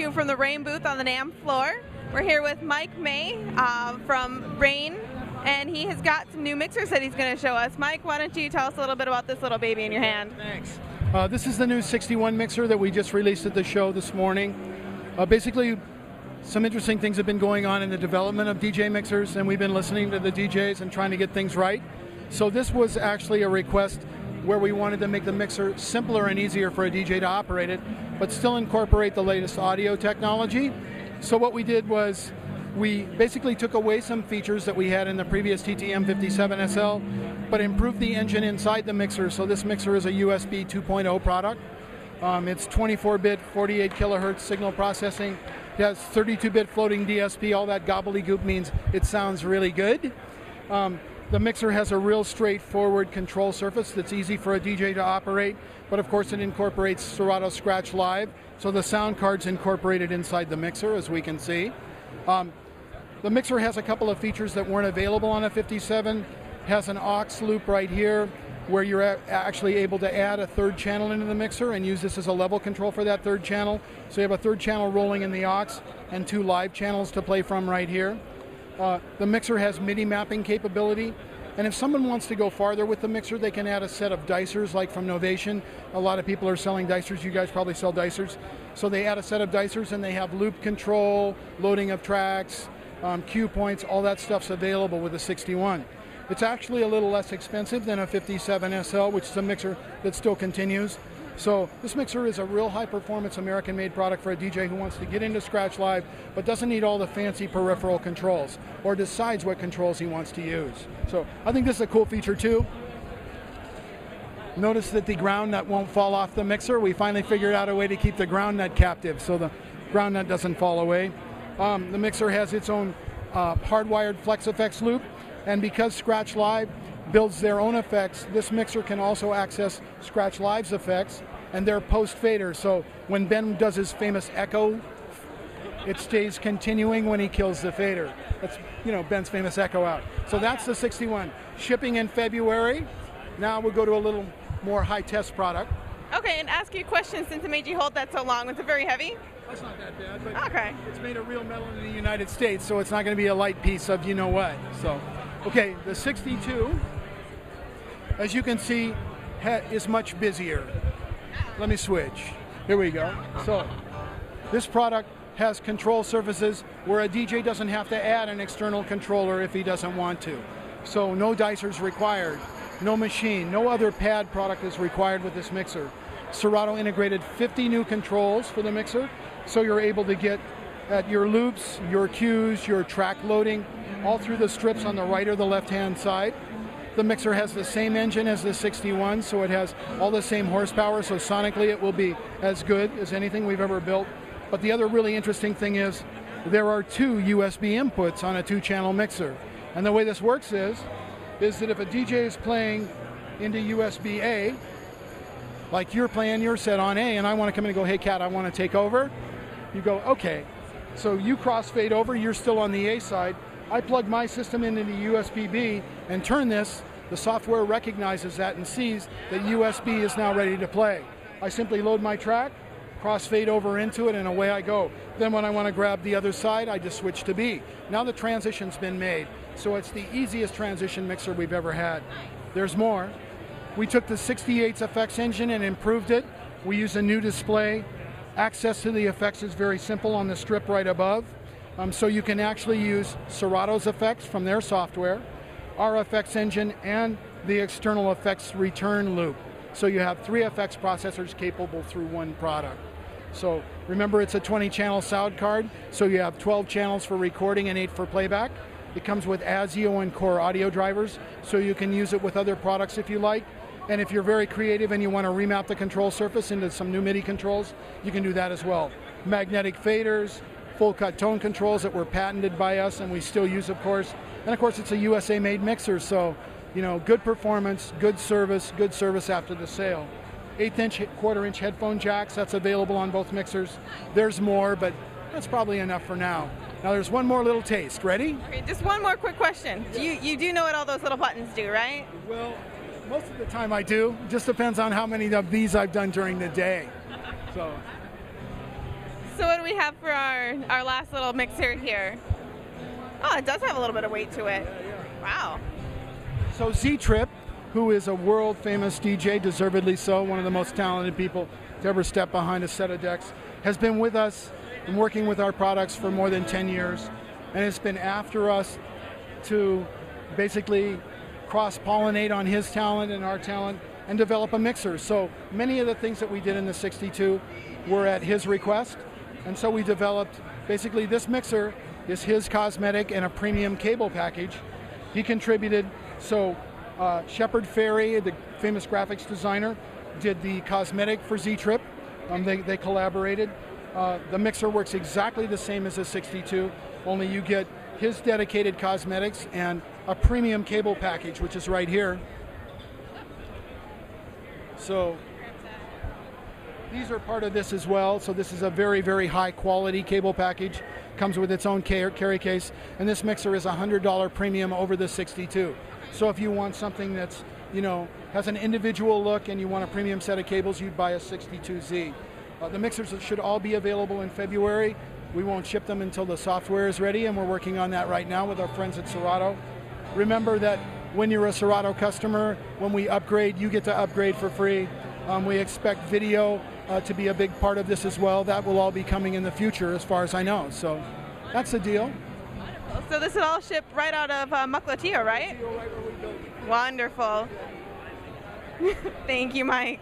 you from the Rane booth on the NAMM floor. We're here with Mike May from Rane, and he has got some new mixers that he's going to show us. Mike, why don't you tell us a little bit about this little baby in your hand? Thanks. This is the new 61 mixer that we just released at the show this morning. Basically, some interesting things have been going on in the development of DJ mixers, and we've been listening to the DJs and trying to get things right. So this was actually a request where we wanted to make the mixer simpler and easier for a DJ to operate it, but still incorporate the latest audio technology. So what we did was we basically took away some features that we had in the previous TTM 57SL, but improved the engine inside the mixer. So this mixer is a USB 2.0 product. It's 24-bit, 48 kilohertz signal processing. It has 32-bit floating DSP. All that gobbledygook means it sounds really good. The mixer has a real straightforward control surface that's easy for a DJ to operate, but of course it incorporates Serato Scratch Live, so the sound card's incorporated inside the mixer, as we can see. The mixer has a couple of features that weren't available on a 57. It has an aux loop right here, where you're actually able to add a third channel into the mixer and use this as a level control for that third channel. So you have a third channel rolling in the aux and two live channels to play from right here. The mixer has MIDI mapping capability, and if someone wants to go farther with the mixer, they can add a set of dicers like from Novation. A lot of people are selling dicers. You guys probably sell dicers. So they add a set of dicers and they have loop control, loading of tracks, cue points, all that stuff's available with the 61. It's actually a little less expensive than a 57SL, which is a mixer that still continues. So this mixer is a real high-performance American-made product for a DJ who wants to get into Scratch Live but doesn't need all the fancy peripheral controls or decides what controls he wants to use. So I think this is a cool feature too. Notice that the ground nut won't fall off the mixer. We finally figured out a way to keep the ground nut captive so the ground nut doesn't fall away. The mixer has its own hardwired Flex Effects loop, and because Scratch Live builds their own effects, this mixer can also access Scratch Live's effects and their post-fader. So when Ben does his famous echo, it stays continuing when he kills the fader. That's, Ben's famous echo out. So that's the 61. Shipping in February. Now we'll go to a little more high-test product. Okay, and ask you a question since it made you hold that so long. Was it very heavy? That's not that bad, but okay. It's made of real metal in the United States, so it's not going to be a light piece of you-know-what. So, okay, the 62, as you can see, is much busier. Let me switch. Here we go. So this product has control surfaces where a DJ doesn't have to add an external controller if he doesn't want to. So no dicers required, no machine, no other pad product is required with this mixer. Serato integrated 50 new controls for the mixer, so you're able to get at your loops, your cues, your track loading, all through the strips on the right or the left-hand side. The mixer has the same engine as the 61, so it has all the same horsepower, so sonically it will be as good as anything we've ever built. But the other really interesting thing is there are two USB inputs on a two-channel mixer. And the way this works is that if a DJ is playing into USB A, like you're playing your set on A, and I want to come in and go, hey, Cat, I want to take over, you go, okay. So you crossfade over, you're still on the A side. I plug my system into the USB B and turn this. The software recognizes that and sees that USB is now ready to play. I simply load my track, crossfade over into it, and away I go. Then when I want to grab the other side, I just switch to B. Now the transition's been made. So it's the easiest transition mixer we've ever had. There's more. We took the 68's effects engine and improved it. We use a new display. Access to the effects is very simple on the strip right above. So you can actually use Serato's effects from their software, our effects engine, and the external effects return loop. So you have 3 effects processors capable through one product. So remember, it's a 20-channel sound card, so you have 12 channels for recording and 8 for playback. It comes with ASIO and Core audio drivers, so you can use it with other products if you like. And if you're very creative and you want to remap the control surface into some new MIDI controls, you can do that as well. Magnetic faders, full cut tone controls that were patented by us and we still use, of course. And of course, it's a USA-made mixer, so good performance, good service after the sale. 1/8-inch, 1/4-inch headphone jacks, that's available on both mixers. There's more, but that's probably enough for now. Now there's one more little taste. Ready? Okay, just one more quick question. You do know what all those little buttons do, right? Well, most of the time I do. Just depends on how many of these I've done during the day. So what do we have for our last little mixer here? Oh, it does have a little bit of weight to it. Wow. So Z-Trip, who is a world famous DJ, deservedly so, one of the most talented people to ever step behind a set of decks, has been with us and working with our products for more than 10 years, and has been after us to basically cross-pollinate on his talent and our talent and develop a mixer. So many of the things that we did in the 62 were at his request, and so we developed basically this mixer is his cosmetic and a premium cable package. He contributed, so Shepard Fairey, the famous graphics designer, did the cosmetic for Z-Trip. They collaborated. The mixer works exactly the same as a 62, only you get his dedicated cosmetics and a premium cable package, which is right here. So these are part of this as well. So this is a very, very high quality cable package. Comes with its own carry case, and this mixer is $100 premium over the 62. So if you want something that's, has an individual look and you want a premium set of cables, you'd buy a 62Z. The mixers should all be available in February. We won't ship them until the software is ready, and we're working on that right now with our friends at Serato. Remember that when you're a Serato customer, when we upgrade, you get to upgrade for free. We expect video to be a big part of this as well. That will all be coming in the future as far as I know. So that's the deal. So this is all shipped right out of Mukilteo, right? Right where we built it. Wonderful. Thank you, Mike.